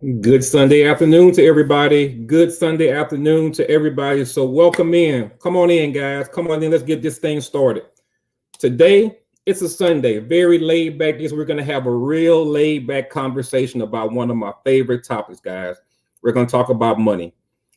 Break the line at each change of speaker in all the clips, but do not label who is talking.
Good Sunday afternoon to everybody. Good Sunday afternoon to everybody. So welcome in. Come on in, guys. Come on in. Let's get this thing started. Today, it's a Sunday. Very laid back. We're going to have a real laid back conversation about one of my favorite topics, guys. We're going to talk about money.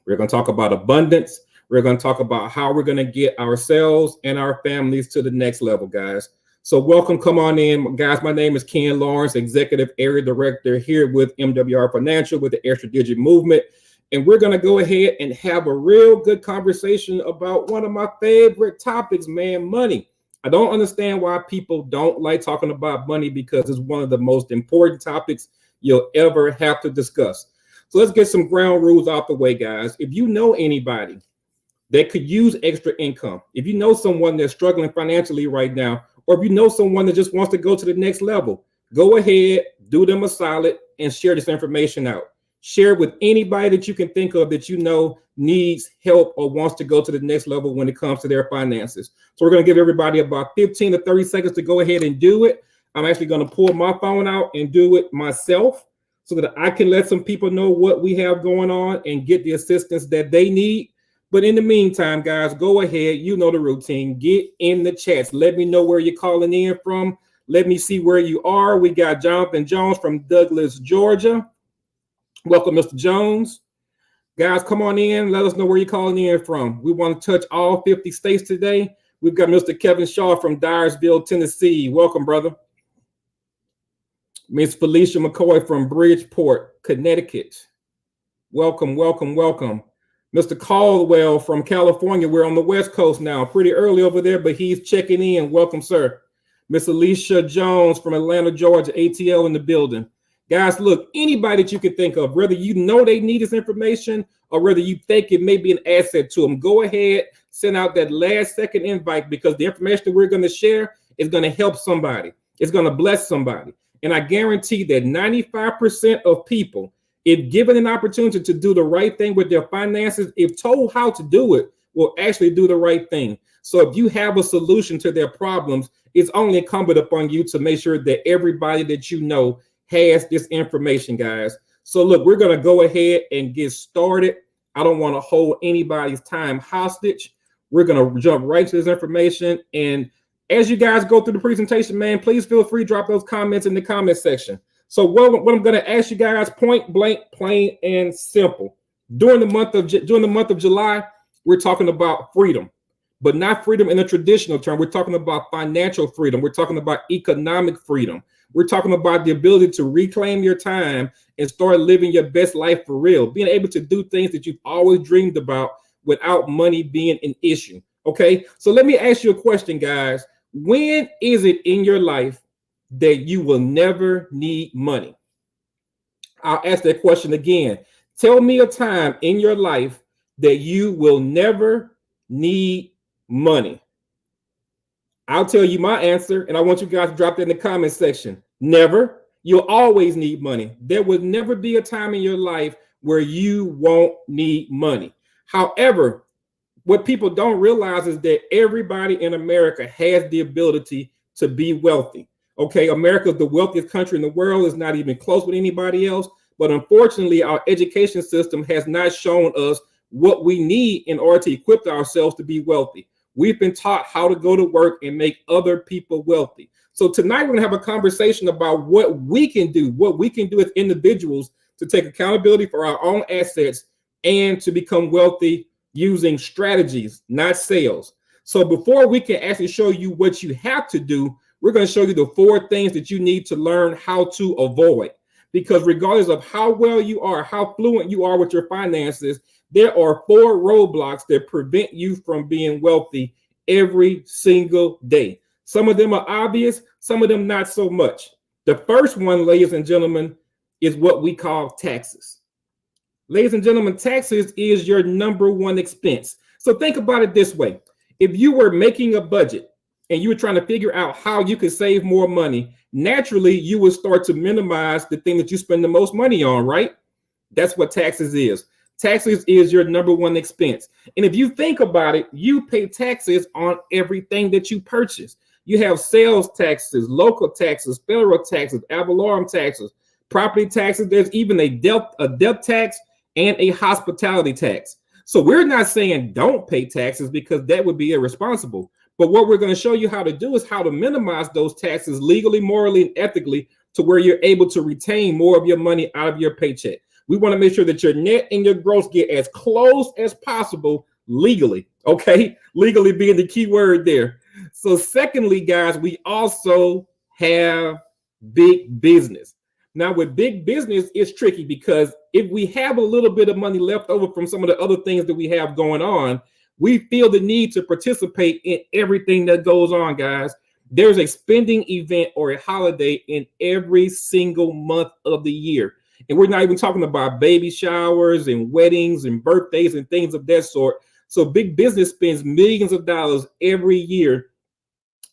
We're going to talk about abundance. We're going to talk about how we're going to get ourselves and our families to the next level, guys. So welcome, come on in, guys. My name is Ken Lawrence, Executive Area Director here with MWR Financial with the Extra Digit Movement. And we're going to go ahead and have a real good conversation about one of my favorite topics, man, money. I don't understand why people don't like talking about money because it's one of the most important topics you'll ever have to discuss. So let's get some ground rules out the way, guys. If you know anybody that could use extra income, if you know someone that's struggling financially right now, or if you know someone that just wants to go to the next level, go ahead, do them a solid, and share this information out. Share with anybody that you can think of that you know needs help or wants to go to the next level when it comes to their finances. So we're going to give everybody about 15 to 30 seconds to go ahead and do it. I'm actually going to pull my phone out and do it myself so that I can let some people know what we have going on and get the assistance that they need. But in the meantime, guys, go ahead. You know the routine. Get in the chats. Let me know where you're calling in from. Let me see where you are. We got Jonathan Jones from Douglas, Georgia. Welcome, Mr. Jones. Guys, come on in. Let us know where you're calling in from. We want to touch all 50 states today. We've got Mr. Kevin Shaw from Dyersville, Tennessee. Welcome, brother. Miss Felicia McCoy from Bridgeport, Connecticut. Welcome, welcome, welcome. Mr. Caldwell from California. We're on the West Coast now. Pretty early over there, but he's checking in. Welcome, sir. Miss Alicia Jones from Atlanta, Georgia, ATL in the building. Guys, look, anybody that you can think of, whether you know they need this information or whether you think it may be an asset to them, go ahead, send out that last second invite because the information that we're going to share is going to help somebody. It's going to bless somebody. And I guarantee that 95% of people, if given an opportunity to do the right thing with their finances, if told how to do it, will actually do the right thing. So if you have a solution to their problems, it's only incumbent upon you to make sure that everybody that you know has this information, guys. So look, we're going to go ahead and get started. I don't want to hold anybody's time hostage. We're going to jump right to this information. And as you guys go through the presentation, man, please feel free to drop those comments in the comment section. So what I'm going to ask you guys, point blank, plain and simple. During the month of July, we're talking about freedom, but not freedom in a traditional term. We're talking about financial freedom. We're talking about economic freedom. We're talking about the ability to reclaim your time and start living your best life for real, being able to do things that you've always dreamed about without money being an issue. Okay, so let me ask you a question, guys. When is it in your life that you will never need money? I'll ask that question again. Tell me a time in your life that you will never need money. I'll tell you my answer, and I want you guys to drop that in the comment section. Never. You'll always need money. There will never be a time in your life where you won't need money. However, what people don't realize is that everybody in America has the ability to be wealthy. Okay, America is the wealthiest country in the world. It's not even close with anybody else. But unfortunately, our education system has not shown us what we need in order to equip ourselves to be wealthy. We've been taught how to go to work and make other people wealthy. So tonight we're going to have a conversation about what we can do as individuals to take accountability for our own assets and to become wealthy using strategies, not sales. So before we can actually show you what you have to do, we're going to show you the 4 things that you need to learn how to avoid. Because regardless of how well you are, how fluent you are with your finances, there are 4 roadblocks that prevent you from being wealthy every single day. Some of them are obvious, some of them not so much. The first one, ladies and gentlemen, is what we call taxes. Ladies and gentlemen, taxes is your number one expense. So think about it this way. If you were making a budget and you were trying to figure out how you could save more money, naturally you would start to minimize the thing that you spend the most money on, right? That's what taxes is. Taxes is your number one expense. And if you think about it, you pay taxes on everything that you purchase. You have sales taxes, local taxes, federal taxes, ad valorem taxes, property taxes. There's even a death tax and a hospitality tax. So we're not saying don't pay taxes, because that would be irresponsible. But what we're going to show you how to do is how to minimize those taxes legally, morally, and ethically, to where you're able to retain more of your money out of your paycheck. We want to make sure that your net and your gross get as close as possible legally. Okay, legally being the key word there. So secondly, guys, we also have big business. Now with big business, it's tricky, because if we have a little bit of money left over from some of the other things that we have going on, we feel the need to participate in everything that goes on, guys. There's a spending event or a holiday in every single month of the year. And we're not even talking about baby showers and weddings and birthdays and things of that sort. So big business spends millions of dollars every year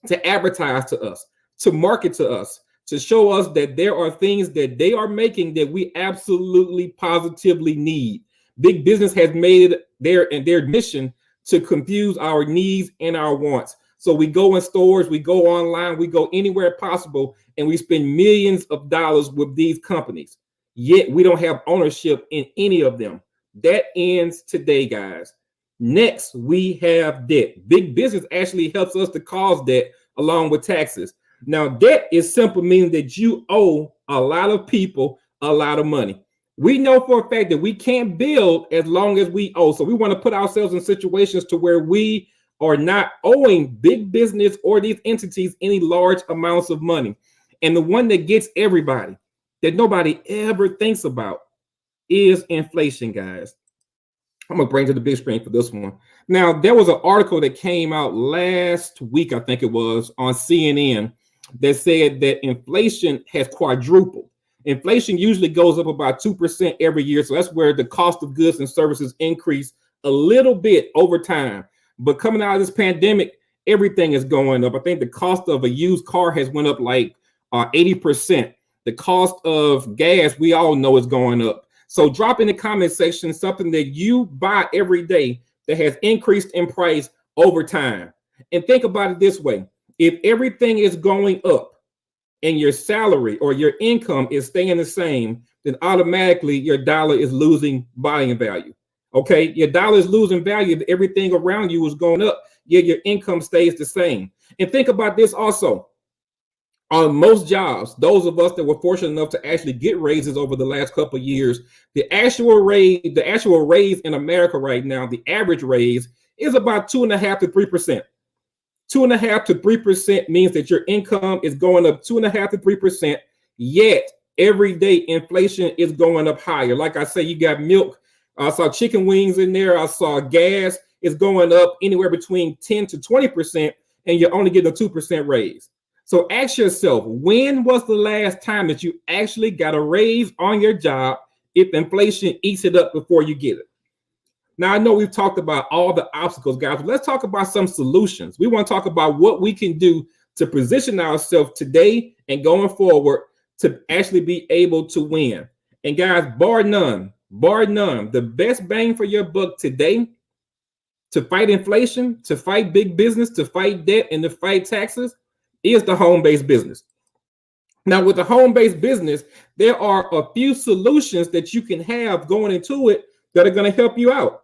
to advertise to us, to market to us, to show us that there are things that they are making that we absolutely positively need. Big business has made it their mission to confuse our needs and our wants. So we go in stores, we go online, we go anywhere possible, and we spend millions of dollars with these companies. Yet we don't have ownership in any of them. That ends today, guys. Next, we have debt. Big business actually helps us to cause debt along with taxes. Now, debt is simple, meaning that you owe a lot of people a lot of money. We know for a fact that we can't build as long as we owe. So we want to put ourselves in situations to where we are not owing big business or these entities any large amounts of money. And the one that gets everybody, that nobody ever thinks about, is inflation, guys. I'm going to bring to the big screen for this one. Now, there was an article that came out last week, I think it was, on CNN, that said that inflation has quadrupled. Inflation usually goes up about 2% every year. So that's where the cost of goods and services increase a little bit over time. But coming out of this pandemic, everything is going up. I think the cost of a used car has went up like 80%. The cost of gas, we all know, is going up. So drop in the comment section something that you buy every day that has increased in price over time. And think about it this way. If everything is going up and your salary or your income is staying the same, then automatically your dollar is losing buying value. Okay, your dollar is losing value if everything around you is going up, yet your income stays the same. And think about this also. On most jobs, those of us that were fortunate enough to actually get raises over the last couple of years, the actual raise in America right now, the average raise is about 2.5 to 3%. 2.5 to 3% means that your income is going up 2.5 to 3%. Yet every day inflation is going up higher. Like I say, you got milk. I saw chicken wings in there. I saw gas is going up anywhere between 10 to 20%, and you're only getting a 2% raise. So ask yourself, when was the last time that you actually got a raise on your job if inflation eats it up before you get it? Now, I know we've talked about all the obstacles, guys, but let's talk about some solutions. We want to talk about what we can do to position ourselves today and going forward to actually be able to win. And guys, bar none, the best bang for your buck today to fight inflation, to fight big business, to fight debt, and to fight taxes is the home-based business. Now, with the home-based business, there are a few solutions that you can have going into it that are going to help you out.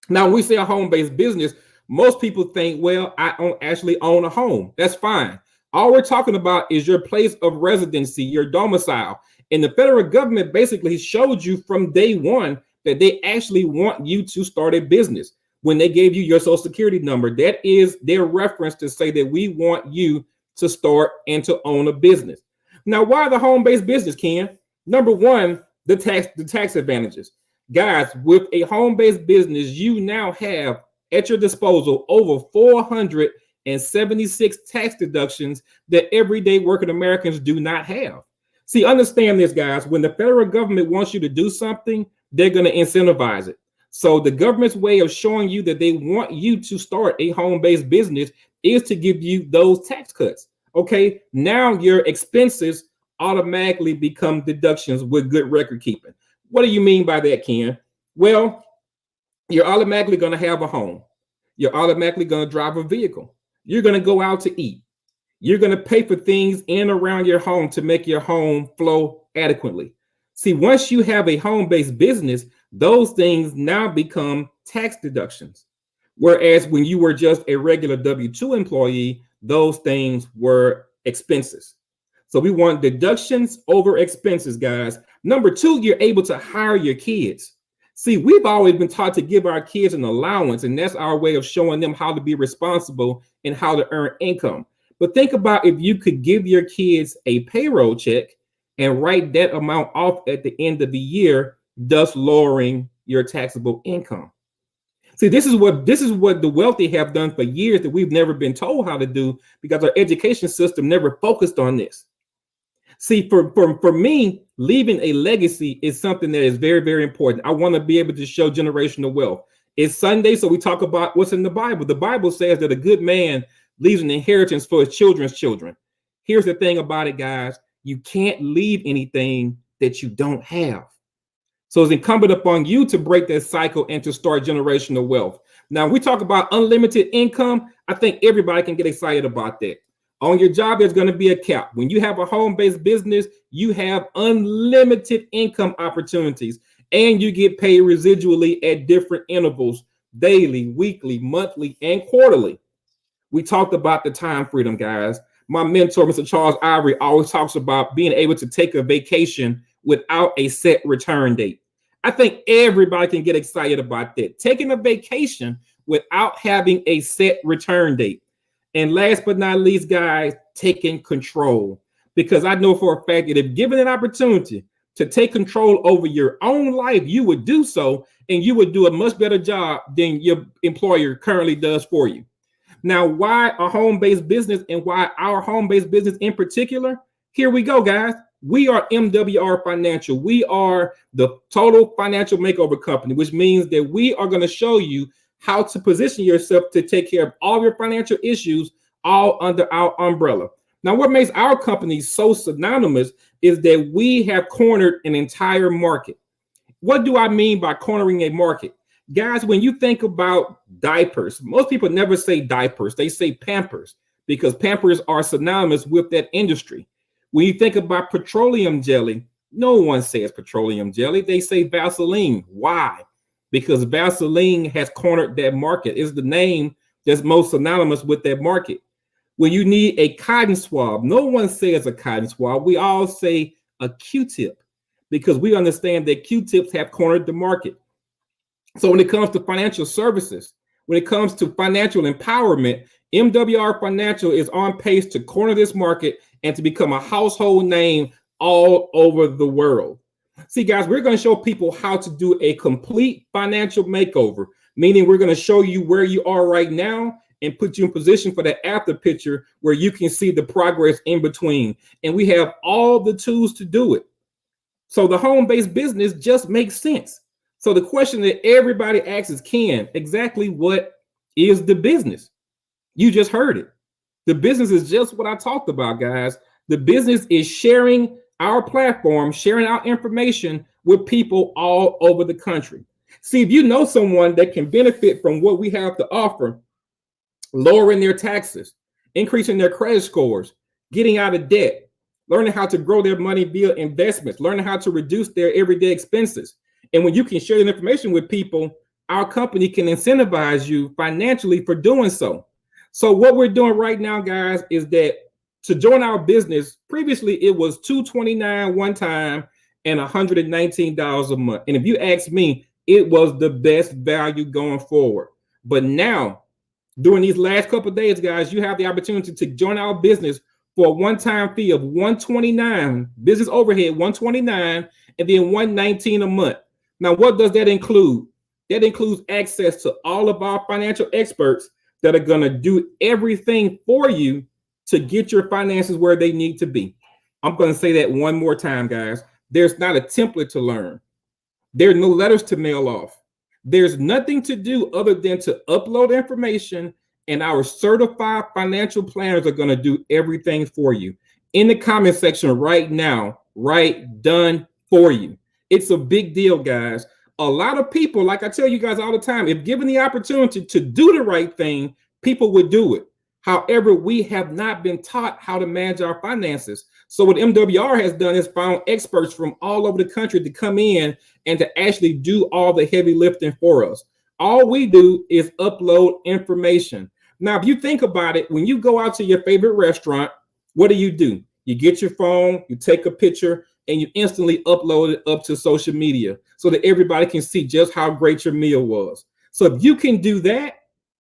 Now, when we say a home-based business, most people think, well, I don't actually own a home. That's fine. All we're talking about is your place of residency, your domicile. And the federal government basically showed you from day one that they actually want you to start a business. When they gave you your social security number, that is their reference to say that we want you to start and to own a business. Now, why the home-based business, Ken? Number one, the tax advantages. Guys, with a home-based business, you now have at your disposal over 476 tax deductions that everyday working Americans do not have. See, understand this, guys. When the federal government wants you to do something, they're going to incentivize it. So the government's way of showing you that they want you to start a home-based business is to give you those tax cuts. Okay, now your expenses automatically become deductions with good record keeping. What do you mean by that, Ken? Well, you're automatically going to have a home. You're automatically going to drive a vehicle. You're going to go out to eat. You're going to pay for things in and around your home to make your home flow adequately. See, once you have a home-based business, those things now become tax deductions. Whereas when you were just a regular W-2 employee, those things were expenses. So we want deductions over expenses, guys. Number two, you're able to hire your kids. See, we've always been taught to give our kids an allowance, and that's our way of showing them how to be responsible and how to earn income. But think about if you could give your kids a payroll check and write that amount off at the end of the year, thus lowering your taxable income. See, this is what the wealthy have done for years that we've never been told how to do because our education system never focused on this. See, for me, leaving a legacy is something that is very, very important. I want to be able to show generational wealth. It's Sunday, so we talk about what's in the Bible. The Bible says that a good man leaves an inheritance for his children's children. Here's the thing about it, guys. You can't leave anything that you don't have. So it's incumbent upon you to break that cycle and to start generational wealth. Now, we talk about unlimited income. I think everybody can get excited about that. On your job, there's going to be a cap. When you have a home-based business, you have unlimited income opportunities, and you get paid residually at different intervals, daily, weekly, monthly, and quarterly. We talked about the time freedom, guys. My mentor, Mr. Charles Ivory, always talks about being able to take a vacation without a set return date. I think everybody can get excited about that. Taking a vacation without having a set return date. And last but not least, guys, taking control. Because I know for a fact that if given an opportunity to take control over your own life, you would do so, and you would do a much better job than your employer currently does for you. Now, why a home-based business and why our home-based business in particular? Here we go, guys. We are MWR Financial. We are the total financial makeover company, which means that we are going to show you how to position yourself to take care of all your financial issues all under our umbrella. Now, what makes our company so synonymous is that we have cornered an entire market. What do I mean by cornering a market? Guys, when you think about diapers, most people never say diapers. They say Pampers because Pampers are synonymous with that industry. When you think about petroleum jelly, no one says petroleum jelly. They say Vaseline. Why? Because Vaseline has cornered that market. It's the name that's most synonymous with that market. When you need a cotton swab, no one says a cotton swab. We all say a Q-tip because we understand that Q-tips have cornered the market. So when it comes to financial services, when it comes to financial empowerment, MWR Financial is on pace to corner this market and to become a household name all over the world. See, guys, we're going to show people how to do a complete financial makeover, meaning we're going to show you where you are right now and put you in position for the after picture where you can see the progress in between. And we have all the tools to do it. So the home-based business just makes sense. So the question that everybody asks is, Ken, exactly what is the business? You just heard it. The business is just what I talked about, guys. The business is sharing our platform, sharing our information with people all over the country. See, if you know someone that can benefit from what we have to offer, lowering their taxes, increasing their credit scores, getting out of debt, learning how to grow their money via investments, learning how to reduce their everyday expenses. And when you can share that information with people, our company can incentivize you financially for doing so. So what we're doing right now, guys, is that to join our business, previously it was $229 one time and $119 a month. And if you ask me, it was the best value going forward. But now, during these last couple of days, guys, you have the opportunity to join our business for a one-time fee of $129, business overhead $129, and then $119 a month. Now, what does that include? That includes access to all of our financial experts that are going to do everything for you to get your finances where they need to be. I'm going to say that one more time, guys. There's not a template to learn. There are no letters to mail off. There's nothing to do other than to upload information, and our certified financial planners are going to do everything for you. In the comment section right now, write "done for you." It's a big deal, guys. A lot of people, like I tell you guys all the time, if given the opportunity to do the right thing, people would do it. However, we have not been taught how to manage our finances. So what MWR has done is found experts from all over the country to come in and to actually do all the heavy lifting for us. All we do is upload information. Now, if you think about it, when you go out to your favorite restaurant, what do? You get your phone, you take a picture, and you instantly upload it up to social media so that everybody can see just how great your meal was. So if you can do that,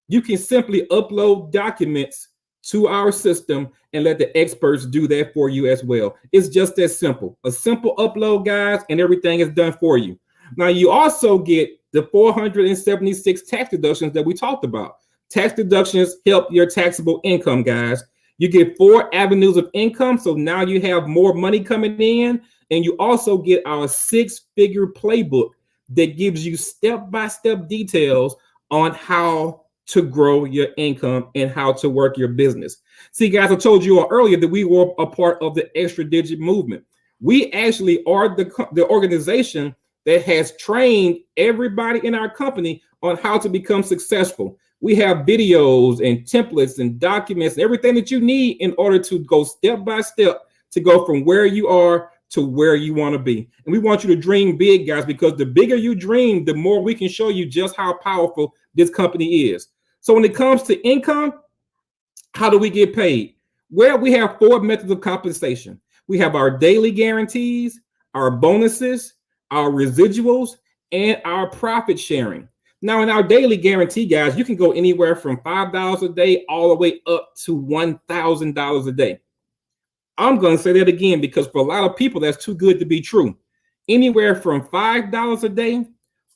you can simply upload documents to our system and let the experts do that for you as well. It's just that simple. A simple upload, guys, and everything is done for you. Now, you also get the 476 tax deductions that we talked about. Tax deductions help your taxable income, guys. You get 4 avenues of income, so now you have more money coming in, and you also get our 6-figure playbook that gives you step-by-step details on how to grow your income and how to work your business. See, guys, I told you all earlier that we were a part of the Extra Digit movement. We actually are the organization that has trained everybody in our company on how to become successful. We have videos and templates and documents and everything that you need in order to go step by step to go from where you are to where you want to be. And we want you to dream big, guys, because the bigger you dream, the more we can show you just how powerful this company is. So when it comes to income, how do we get paid? Well, we have 4 methods of compensation. We have our daily guarantees, our bonuses, our residuals, and our profit sharing. Now, in our daily guarantee, guys, you can go anywhere from $5 a day all the way up to $1,000 a day. I'm going to say that again because for a lot of people, that's too good to be true. Anywhere from $5 a day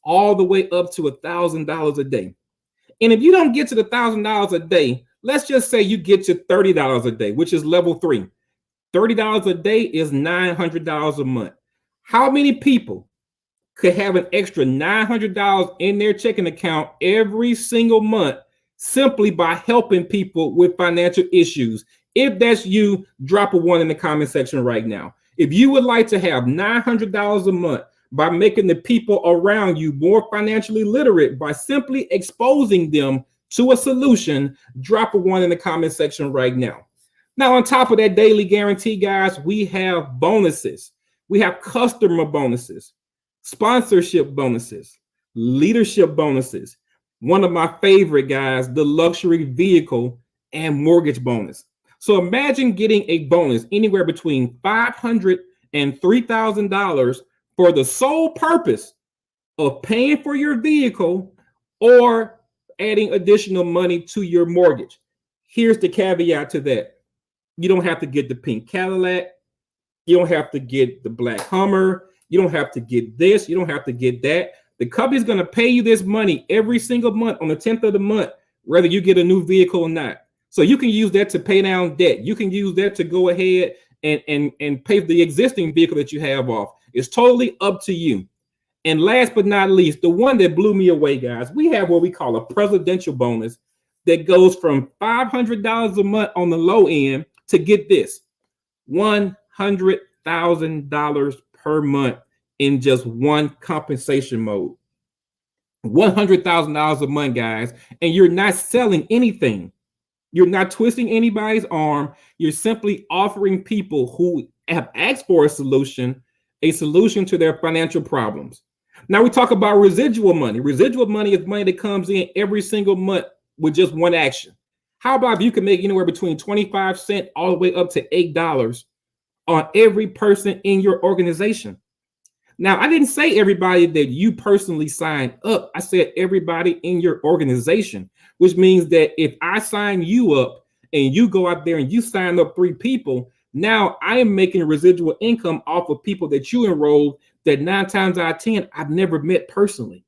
all the way up to $1,000 a day. And if you don't get to the $1,000 a day, let's just say you get to $30 a day, which is level 3. $30 a day is $900 a month. How many people could have an extra $900 in their checking account every single month simply by helping people with financial issues? If that's you, drop a 1 in the comment section right now. If you would like to have $900 a month by making the people around you more financially literate by simply exposing them to a solution, drop a 1 in the comment section right now. Now, on top of that daily guarantee, guys, we have bonuses. We have customer bonuses, sponsorship bonuses, leadership bonuses. One of my favorite, guys, the luxury vehicle and mortgage bonus. So imagine getting a bonus anywhere between $500 and $3,000 for the sole purpose of paying for your vehicle or adding additional money to your mortgage. Here's the caveat to that. You don't have to get the pink Cadillac. You don't have to get the black Hummer. You don't have to get this. You don't have to get that. The company's going to pay you this money every single month on the 10th of the month, whether you get a new vehicle or not. So you can use that to pay down debt. You can use that to go ahead and pay the existing vehicle that you have off. It's totally up to you. And last but not least, the one that blew me away, guys, we have what we call a presidential bonus that goes from $500 a month on the low end to, get this, $100,000 per month in just one compensation mode. $100,000 a month, guys, and you're not selling anything. You're not twisting anybody's arm. You're simply offering people who have asked for a solution to their financial problems. Now we talk about residual money. Residual money is money that comes in every single month with just one action. How about if you can make anywhere between 25 cents all the way up to $8 on every person in your organization? Now, I didn't say everybody that you personally signed up. I said everybody in your organization, which means that if I sign you up and you go out there and you sign up 3 people, now I am making residual income off of people that you enrolled that 9 times out of 10 I've never met personally.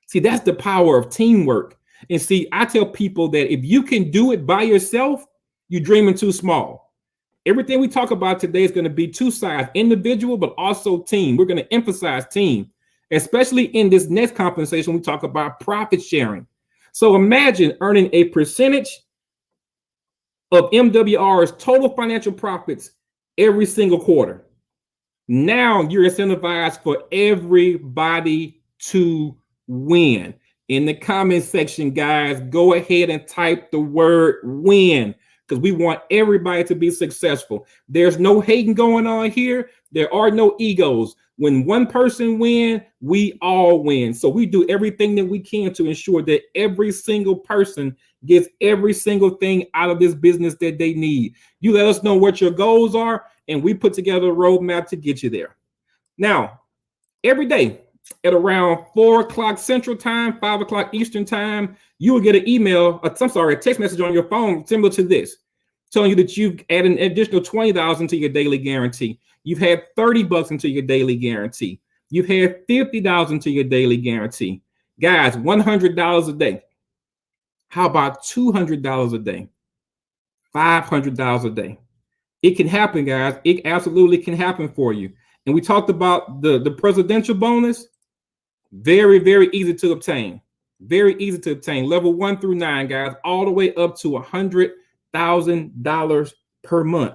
See, that's the power of teamwork. And see, I tell people that if you can do it by yourself, you're dreaming too small. Everything we talk about today is going to be 2 sides, individual, but also team. We're going to emphasize team, especially in this next compensation. We talk about profit sharing. So imagine earning a percentage of MWR's total financial profits every single quarter. Now you're incentivized for everybody to win. In the comment section, guys, go ahead and type the word win. because we want everybody to be successful. There's no hating going on here. There are no egos. When one person wins, we all win. So we do everything that we can to ensure that every single person gets every single thing out of this business that they need. You let us know what your goals are, and we put together a roadmap to get you there. Now, every day at around 4 o'clock Central Time, 5 o'clock Eastern Time, you will get an email, a text message on your phone similar to this, telling you that you've added an additional $20 into your daily guarantee. You've had $30 into your daily guarantee. You've had $50 into your daily guarantee. Guys, $100 a day. How about $200 a day? $500 a day. It can happen, guys. It absolutely can happen for you. And we talked about the presidential bonus. Very, very easy to obtain. Very easy to obtain. Level 1 through 9, guys, all the way up to $100,000 per month.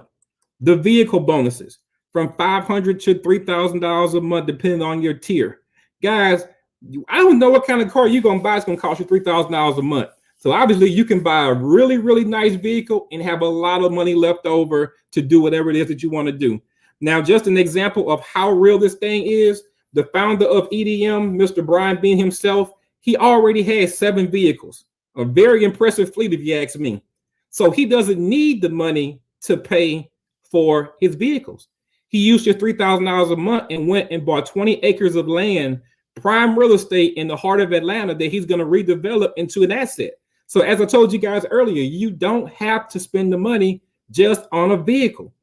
The vehicle bonuses from $500 to $3,000 a month, depending on your tier. Guys, I don't know what kind of car you're going to buy. It's going to cost you $3,000 a month. So obviously you can buy a really, really nice vehicle and have a lot of money left over to do whatever it is that you want to do. Now, just an example of how real this thing is, the founder of EDM, Mr. Brian Bean himself, he already has 7 vehicles, a very impressive fleet if you ask me. So he doesn't need the money to pay for his vehicles. He used just $3,000 a month and went and bought 20 acres of land, prime real estate in the heart of Atlanta that he's going to redevelop into an asset. So as I told you guys earlier, you don't have to spend the money just on a vehicle.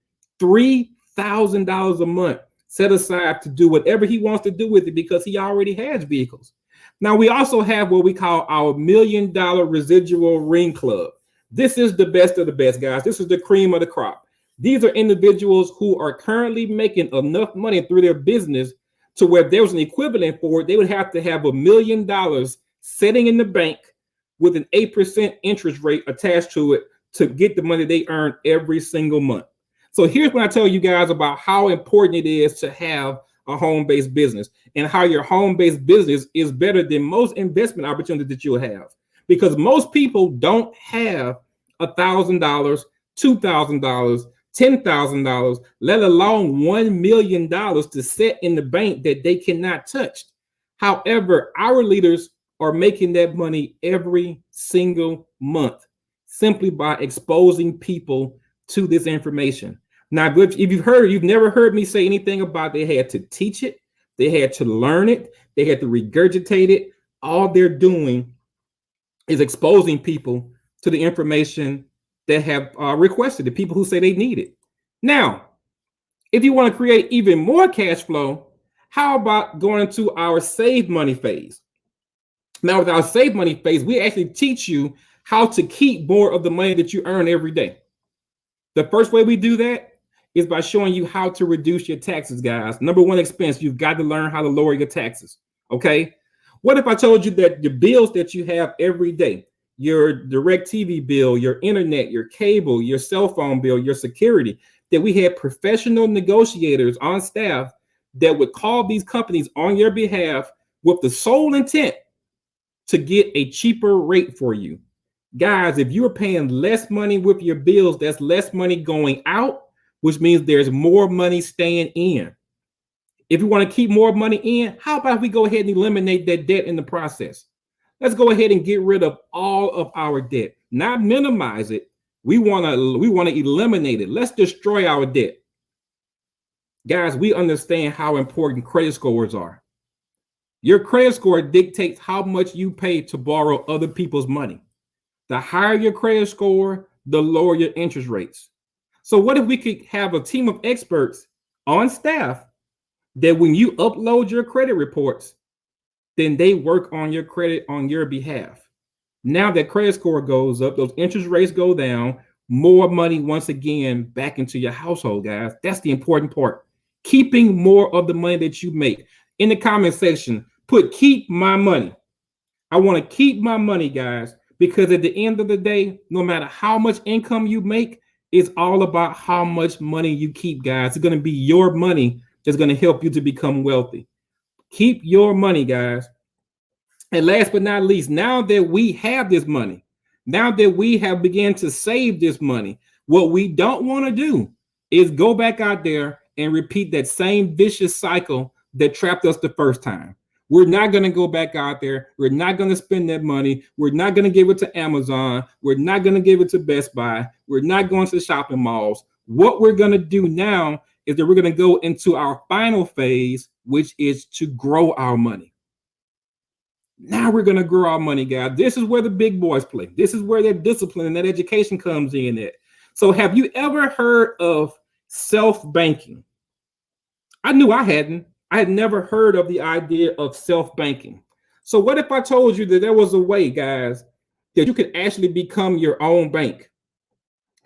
$3,000 a month set aside to do whatever he wants to do with it because he already has vehicles. Now, we also have what we call our $1 million residual ring club. This is the best of the best, guys. This is the cream of the crop. These are individuals who are currently making enough money through their business to where there was an equivalent for it. They would have to have $1 million sitting in the bank with an 8% interest rate attached to it to get the money they earn every single month. So here's when I tell you guys about how important it is to have a home-based business and how your home-based business is better than most investment opportunities that you'll have. Because most people don't have $1,000, $2,000, $10,000, let alone $1 million to set in the bank that they cannot touch. However, our leaders are making that money every single month simply by exposing people to this information. Now, if you've never heard me say anything about they had to teach it, they had to learn it, they had to regurgitate it. All they're doing is exposing people to the information that have requested, the people who say they need it. Now, if you want to create even more cash flow, how about going into our save money phase? Now, with our save money phase, we actually teach you how to keep more of the money that you earn every day. The first way we do that is by showing you how to reduce your taxes, guys. Number one expense, you've got to learn how to lower your taxes, okay? What if I told you that the bills that you have every day, your direct TV bill, your internet, your cable, your cell phone bill, your security, that we had professional negotiators on staff that would call these companies on your behalf with the sole intent to get a cheaper rate for you. Guys, if you're paying less money with your bills, that's less money going out, which means there's more money staying in. If you want to keep more money in, how about if we go ahead and eliminate that debt in the process? Let's go ahead and get rid of all of our debt, not minimize it. We want to eliminate it. Let's destroy our debt. Guys, we understand how important credit scores are. Your credit score dictates how much you pay to borrow other people's money. The higher your credit score, the lower your interest rates. So what if we could have a team of experts on staff that when you upload your credit reports, then they work on your credit on your behalf. Now that credit score goes up, those interest rates go down, more money once again back into your household, guys. That's the important part. Keeping more of the money that you make. In the comment section, put keep my money. I want to keep my money, guys, because at the end of the day, no matter how much income you make, it's all about how much money you keep, guys. It's going to be your money that's going to help you to become wealthy. Keep your money, guys. And last but not least, now that we have this money, Now that we have begun to save this money, what we don't want to do is go back out there and repeat that same vicious cycle that trapped us the first time. We're not going to go back out there. We're not going to spend that money. We're not going to give it to Amazon. We're not going to give it to Best Buy. We're not going to the shopping malls. What we're going to do now is that we're going to go into our final phase, which is to grow our money. Now we're going to grow our money, guys. This is where the big boys play. This is where that discipline and that education comes in at. So have you ever heard of self-banking? I knew I hadn't. I had never heard of the idea of self-banking. So what if I told you that there was a way, guys, that you could actually become your own bank?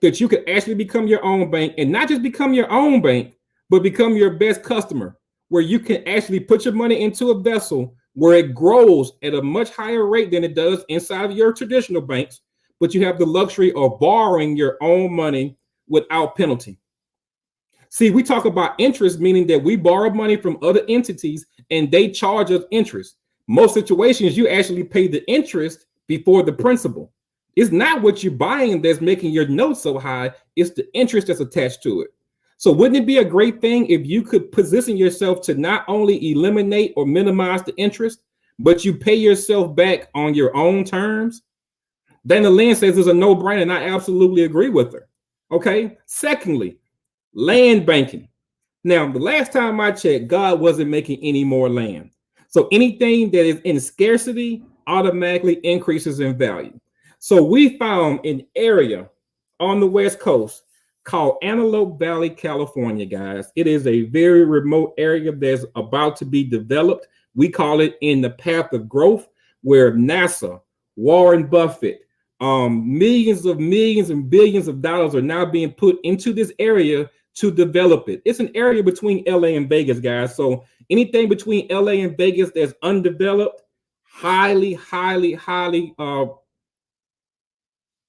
That you could actually become your own bank, and not just become your own bank, but become your best customer, where you can actually put your money into a vessel where it grows at a much higher rate than it does inside of your traditional banks, but you have the luxury of borrowing your own money without penalty. See, we talk about interest, meaning that we borrow money from other entities and they charge us interest. Most situations, you actually pay the interest before the principal. It's not what you're buying that's making your note so high, it's the interest that's attached to it. So wouldn't it be a great thing if you could position yourself to not only eliminate or minimize the interest, but you pay yourself back on your own terms? Dana Lynn says it's a no-brainer, and I absolutely agree with her. Okay. Secondly, land banking. Now, the last time I checked, God wasn't making any more land. So anything that is in scarcity automatically increases in value. So we found an area on the West Coast called Antelope Valley, California, guys. It is a very remote area that's about to be developed. We call it in the path of growth, where NASA, Warren Buffett, millions and billions of dollars are now being put into this area to develop it. It's an area between LA and Vegas, guys. So anything between LA and Vegas that's undeveloped, highly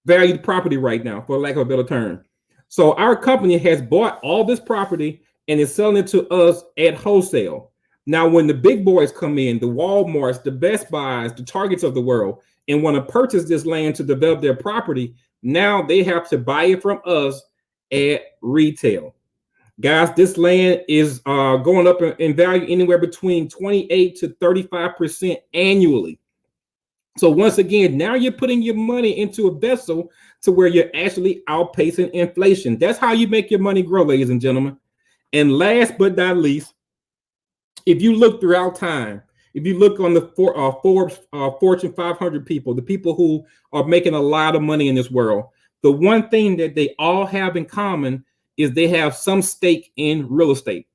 valued property right now, for lack of a better term. So our company has bought all this property and is selling it to us at wholesale. Now, when the big boys come in, the Walmarts, the Best Buys, the Targets of the world, and want to purchase this land to develop their property, now they have to buy it from us at retail. Guys, this land is going up in value anywhere between 28 to 35% annually. So once again, now you're putting your money into a vessel to where you're actually outpacing inflation. That's how you make your money grow, ladies and gentlemen. And last but not least, if you look throughout time, if you look on the Forbes Fortune 500 people, the people who are making a lot of money in this world, the one thing that they all have in common is they have some stake in real estate.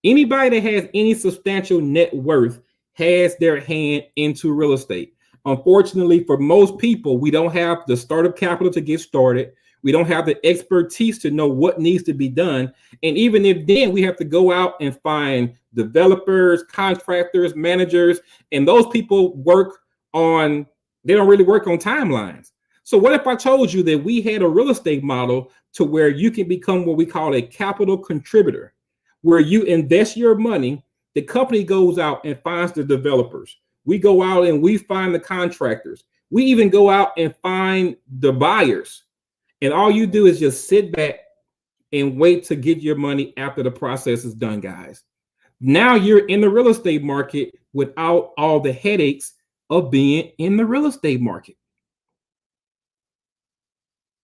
Anybody that has any substantial net worth has their hand into real estate. Unfortunately, for most people, we don't have the startup capital to get started. We don't have the expertise to know what needs to be done. And even if then, we have to go out and find developers, contractors, managers, and those people they don't really work on timelines. So what if I told you that we had a real estate model to where you can become what we call a capital contributor, where you invest your money, the company goes out and finds the developers. We go out and we find the contractors. We even go out and find the buyers. And all you do is just sit back and wait to get your money after the process is done, guys. Now you're in the real estate market without all the headaches of being in the real estate market.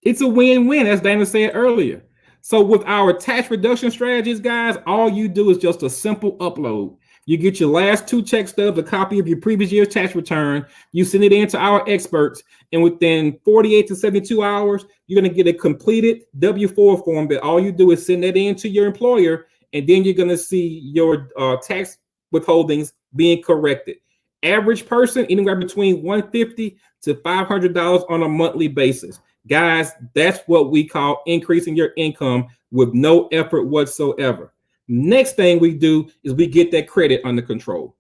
It's a win-win, as Dana said earlier. So with our tax reduction strategies, guys, all you do is just a simple upload. You get your last 2 check stubs, a copy of your previous year's tax return. You send it in to our experts, and within 48 to 72 hours, you're going to get a completed W-4 form that all you do is send that in to your employer, and then you're going to see your tax withholdings being corrected. Average person, anywhere between $150 to $500 on a monthly basis. Guys, that's what we call increasing your income with no effort whatsoever. Next thing we do is we get that credit under control.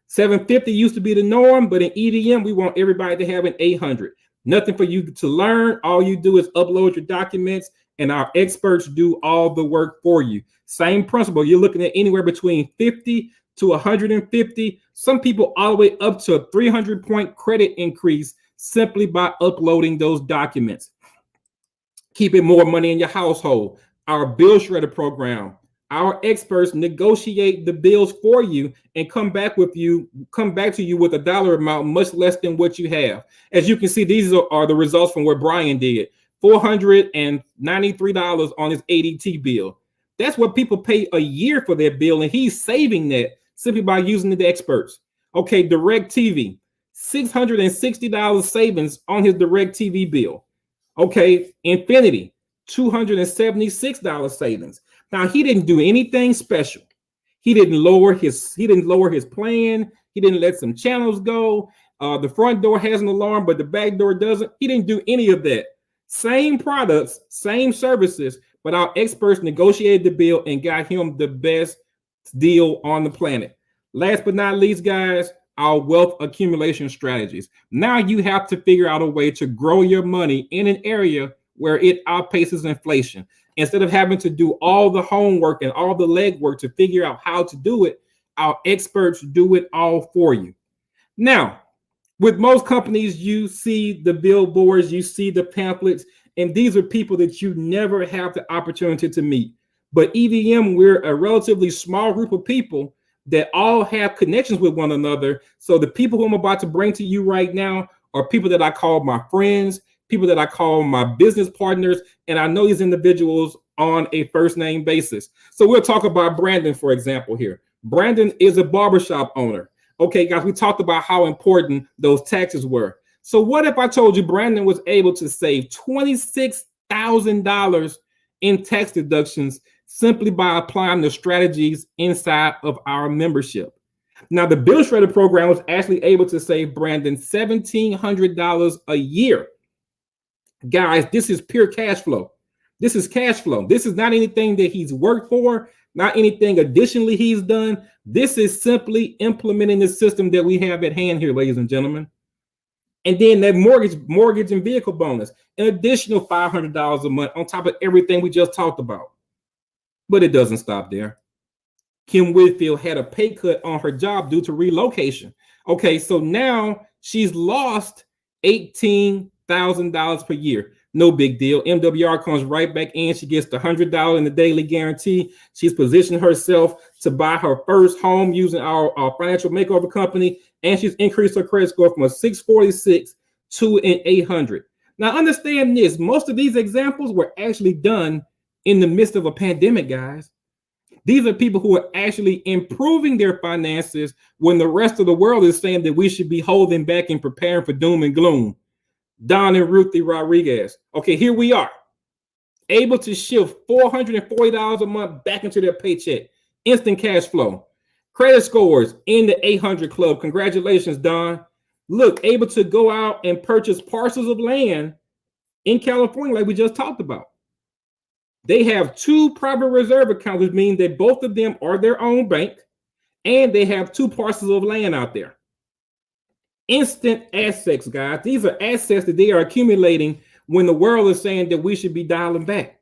750 used to be the norm, but in EDM, we want everybody to have an 800. Nothing for you to learn. All you do is upload your documents, and our experts do all the work for you. Same principle. You're looking at anywhere between 50 to 150. Some people all the way up to a 300-point credit increase simply by uploading those documents. Keeping more money in your household. Our bill shredder program. Our experts negotiate the bills for you and come back to you with a dollar amount much less than what you have. As you can see, these are the results from what Brian did. $493 on his ADT bill. That's what people pay a year for their bill, and he's saving that simply by using the experts. Okay, Direct TV, $660 savings on his Direct TV bill. Okay, Infinity, $276 savings. Now, he didn't do anything special. He didn't lower his plan. He didn't let some channels go. The front door has an alarm, but the back door doesn't. He didn't do any of that. Same products, same services, but our experts negotiated the bill and got him the best deal on the planet. Last but not least, guys, our wealth accumulation strategies. Now you have to figure out a way to grow your money in an area where it outpaces inflation. Instead of having to do all the homework and all the legwork to figure out how to do it, our experts do it all for you. Now, with most companies, you see the billboards, you see the pamphlets, and these are people that you never have the opportunity to meet. But EVM, we're a relatively small group of people that all have connections with one another. So the people who I'm about to bring to you right now are people that I call my friends, people that I call my business partners, and I know these individuals on a first name basis. So we'll talk about Brandon, for example, here. Brandon is a barbershop owner. Okay, guys, we talked about how important those taxes were. So what if I told you Brandon was able to save $26,000 in tax deductions simply by applying the strategies inside of our membership? Now, the bill shredder program was actually able to save Brandon $1,700 a year. Guys, this is pure cash flow. This is cash flow. This is not anything that he's worked for, not anything additionally he's done. This is simply implementing the system that we have at hand here, ladies and gentlemen. And then that mortgage and vehicle bonus, an additional $500 a month on top of everything we just talked about. But it doesn't stop there. Kim Whitfield had a pay cut on her job due to relocation. Okay, so now she's lost $18,000 per year. No big deal. MWR comes right back in. She gets the $100 in the daily guarantee. She's positioned herself to buy her first home using our financial makeover company, and she's increased her credit score from a 646 to an 800. Now, understand this. Most of these examples were actually done in the midst of a pandemic, guys. These are people who are actually improving their finances when the rest of the world is saying that we should be holding back and preparing for doom and gloom. Don and Ruthie Rodriguez. Okay, here we are, able to shift $440 a month back into their paycheck. Instant cash flow. Credit scores in the 800 club. Congratulations, Don. Look, able to go out and purchase parcels of land in California like we just talked about. They have 2 private reserve accounts, which means that both of them are their own bank, and they have 2 parcels of land out there. Instant assets, guys. These are assets that they are accumulating when the world is saying that we should be dialing back.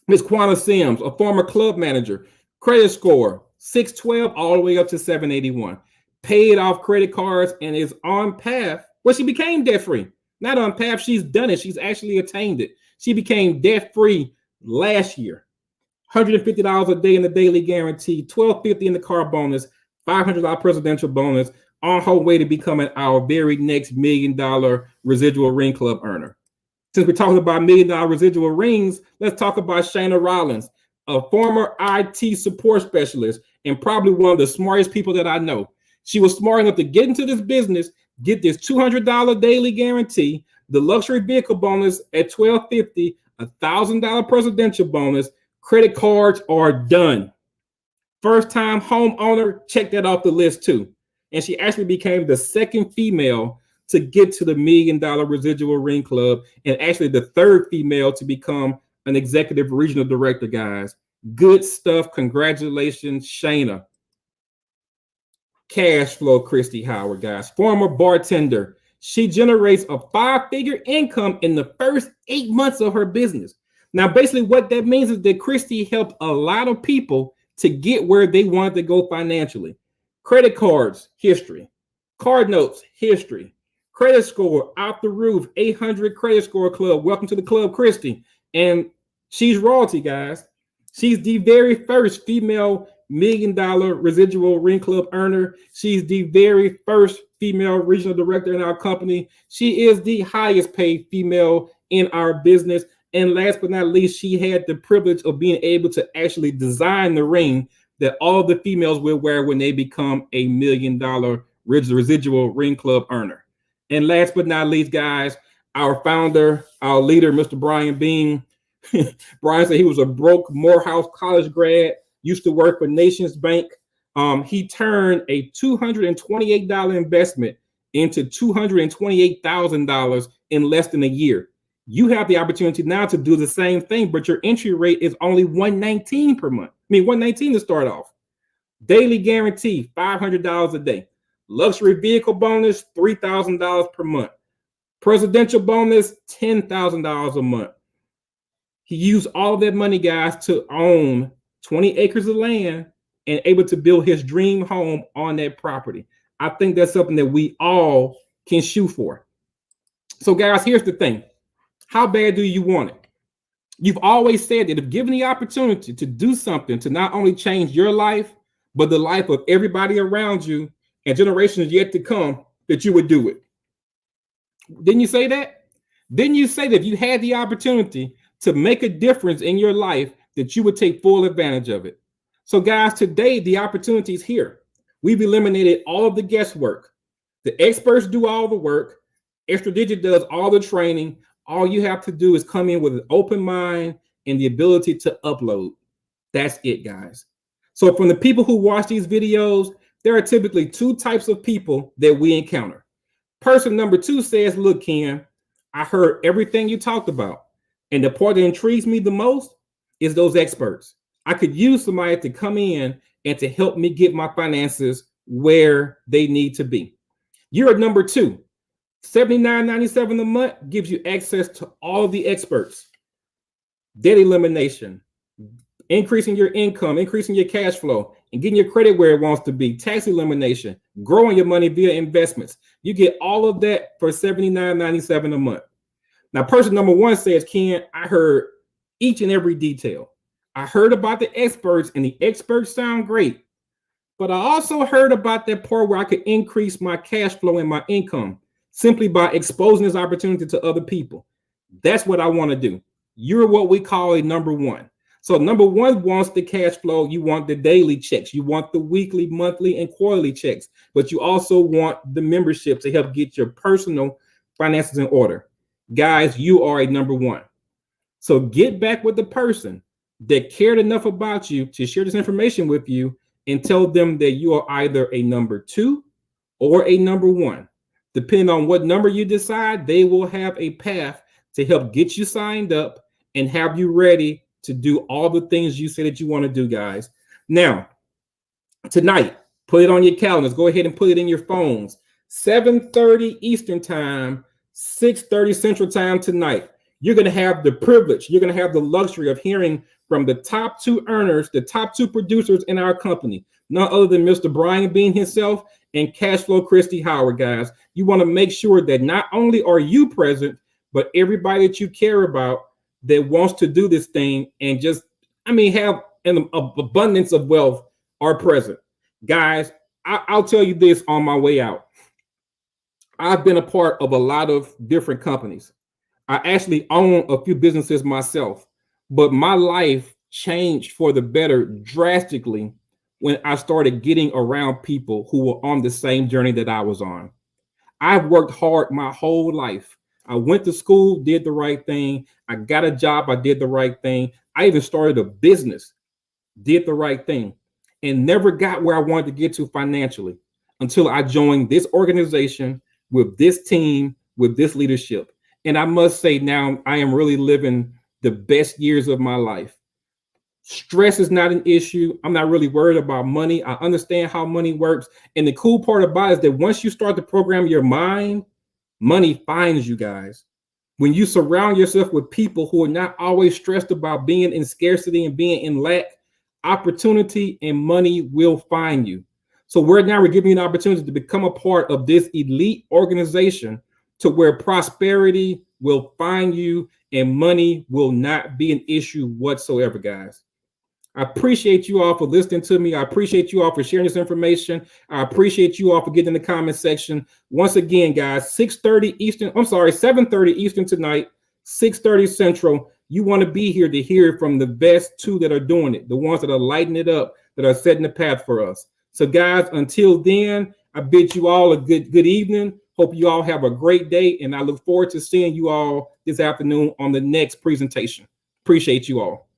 Miss Quanah Sims, a former club manager, credit score 612 all the way up to 781. Paid off credit cards and is on path. Well, she became debt-free. Not on path, she's done it. She's actually attained it. She became debt-free last year. $150 a day in the daily guarantee, $1,250 in the car bonus, $500 presidential bonus, on her way to becoming our very next $1 million residual ring club earner. Since we're talking about $1 million residual rings, let's talk about Shana Rollins, a former IT support specialist and probably one of the smartest people that I know. She was smart enough to get into this business, get this $200 daily guarantee, the luxury vehicle bonus at $1,250, $1,000 presidential bonus. Credit cards are done. First-time homeowner, check that off the list too. And she actually became the second female to get to the $1 million residual ring club, and actually the third female to become an executive regional director, guys. Good stuff. Congratulations, Shana. Cash flow, Christy Howard, guys. Former bartender. She generates a 5-figure income in the first 8 months of her business. Now, basically what that means is that Christy helped a lot of people to get where they wanted to go financially. Credit cards, history. Card notes, history. Credit score out the roof, 800 credit score club. Welcome to the club, Christy. And she's royalty, guys. She's the very first female $1 million residual ring club earner. She's the very first female regional director in our company. She is the highest paid female in our business. And last but not least, she had the privilege of being able to actually design the ring that all the females will wear when they become a $1 million residual ring club earner. And last but not least, guys, our founder, our leader, Mr. Brian Bean. Brian said he was a broke Morehouse College grad, used to work for Nations Bank. He turned a $228 investment into $228,000 in less than a year. You have the opportunity now to do the same thing, but your entry rate is only $119 per month. $119 to start off. Daily guarantee, $500 a day. Luxury vehicle bonus, $3,000 per month. Presidential bonus, $10,000 a month. He used all of that money, guys, to own 20 acres of land and able to build his dream home on that property. I think that's something that we all can shoot for. So, guys, here's the thing. How bad do you want it? You've always said that if given the opportunity to do something to not only change your life, but the life of everybody around you and generations yet to come, that you would do it. Didn't you say that? Didn't you say that if you had the opportunity to make a difference in your life, that you would take full advantage of it? So, guys, today the opportunity is here. We've eliminated all of the guesswork. The experts do all the work. Extra Digit does all the training. All you have to do is come in with an open mind and the ability to upload. That's it, guys. So from the people who watch these videos, there are typically two types of people that we encounter. Person number two says, look, Ken, I heard everything you talked about. And the part that intrigues me the most is those experts. I could use somebody to come in and to help me get my finances where they need to be. You're at number two. $79.97 a month gives you access to all the experts. Debt elimination, increasing your income, increasing your cash flow, and getting your credit where it wants to be. Tax elimination, growing your money via investments. You get all of that for $79.97 a month. Now, person number one says, Ken, I heard each and every detail. I heard about the experts, and the experts sound great. But I also heard about that part where I could increase my cash flow and my income simply by exposing this opportunity to other people. That's what I want to do. You're what we call a number one. So number one wants the cash flow. You want the daily checks. You want the weekly, monthly, and quarterly checks. But you also want the membership to help get your personal finances in order. Guys, you are a number one. So get back with the person that cared enough about you to share this information with you and tell them that you are either a number two or a number one. Depending on what number you decide, they will have a path to help get you signed up and have you ready to do all the things you say that you want to do, guys. Now, tonight, put it on your calendars. Go ahead and put it in your phones. 7:30 Eastern time, 6:30 Central time tonight. You're going to have the privilege, you're going to have the luxury of hearing from the top two earners, the top two producers in our company, none other than Mr. Brian Bean himself and Cashflow Christy Howard, guys. You want to make sure that not only are you present, but everybody that you care about that wants to do this thing and just, have an abundance of wealth are present. Guys, I'll tell you this on my way out. I've been a part of a lot of different companies. I actually own a few businesses myself, but my life changed for the better drastically when I started getting around people who were on the same journey that I was on. I've worked hard my whole life. I went to school, did the right thing. I got a job, I did the right thing. I even started a business, did the right thing, and never got where I wanted to get to financially until I joined this organization with this team, with this leadership. And I must say now I am really living the best years of my life. Stress is not an issue. I'm not really worried about money. I understand how money works. And the cool part about it is that once you start to program your mind, money finds you, guys. When you surround yourself with people who are not always stressed about being in scarcity and being in lack, opportunity and money will find you. So we're giving you an opportunity to become a part of this elite organization to where prosperity will find you and money will not be an issue whatsoever, guys. I appreciate you all for listening to me. I appreciate you all for sharing this information. I appreciate you all for getting in the comment section. Once again, guys, 6:30 Eastern, I'm sorry, 7:30 Eastern tonight, 6:30 Central. You want to be here to hear from the best two that are doing it, the ones that are lighting it up, that are setting the path for us. So guys, until then, I bid you all a good evening. Hope you all have a great day, and I look forward to seeing you all this afternoon on the next presentation. Appreciate you all.